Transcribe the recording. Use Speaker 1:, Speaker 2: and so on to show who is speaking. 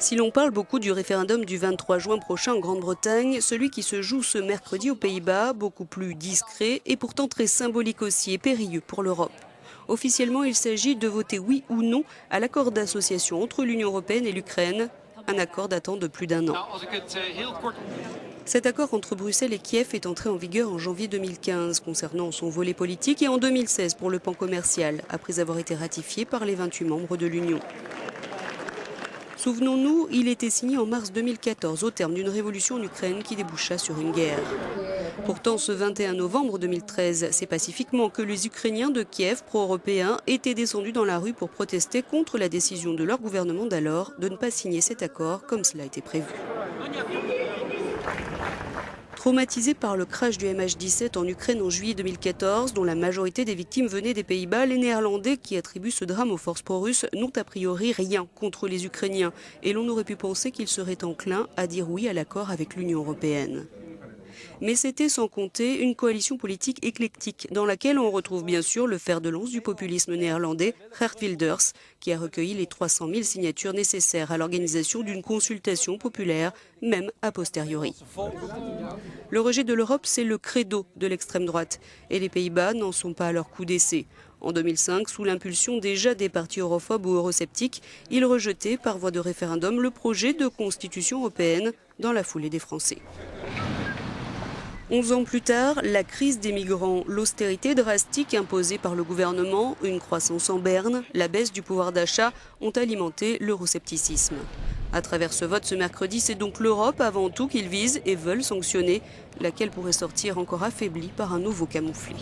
Speaker 1: Si l'on parle beaucoup du référendum du 23 juin prochain en Grande-Bretagne, celui qui se joue ce mercredi aux Pays-Bas, beaucoup plus discret et pourtant très symbolique aussi et périlleux pour l'Europe. Officiellement, il s'agit de voter oui ou non à l'accord d'association entre l'Union européenne et l'Ukraine, un accord datant de plus d'1 an. Cet accord entre Bruxelles et Kiev est entré en vigueur en janvier 2015 concernant son volet politique et en 2016 pour le pan commercial, après avoir été ratifié par les 28 membres de l'Union. Souvenons-nous, il était signé en mars 2014 au terme d'une révolution en Ukraine qui déboucha sur une guerre. Pourtant, ce 21 novembre 2013, c'est pacifiquement que les Ukrainiens de Kiev, pro-européens, étaient descendus dans la rue pour protester contre la décision de leur gouvernement d'alors de ne pas signer cet accord comme cela était prévu. Traumatisés par le crash du MH17 en Ukraine en juillet 2014, dont la majorité des victimes venaient des Pays-Bas, les Néerlandais qui attribuent ce drame aux forces pro-russes n'ont a priori rien contre les Ukrainiens. Et l'on aurait pu penser qu'ils seraient enclins à dire oui à l'accord avec l'Union européenne. Mais c'était sans compter une coalition politique éclectique dans laquelle on retrouve bien sûr le fer de lance du populisme néerlandais, Geert Wilders, qui a recueilli les 300 000 signatures nécessaires à l'organisation d'une consultation populaire, même a posteriori. Le rejet de l'Europe, c'est le credo de l'extrême droite, et les Pays-Bas n'en sont pas à leur coup d'essai. En 2005, sous l'impulsion déjà des partis europhobes ou eurosceptiques, ils rejetaient par voie de référendum le projet de constitution européenne dans la foulée des Français. 11 ans plus tard, la crise des migrants, l'austérité drastique imposée par le gouvernement, une croissance en berne, la baisse du pouvoir d'achat ont alimenté l'euroscepticisme. À travers ce vote ce mercredi, c'est donc l'Europe avant tout qu'ils visent et veulent sanctionner, laquelle pourrait sortir encore affaiblie par un nouveau camouflet.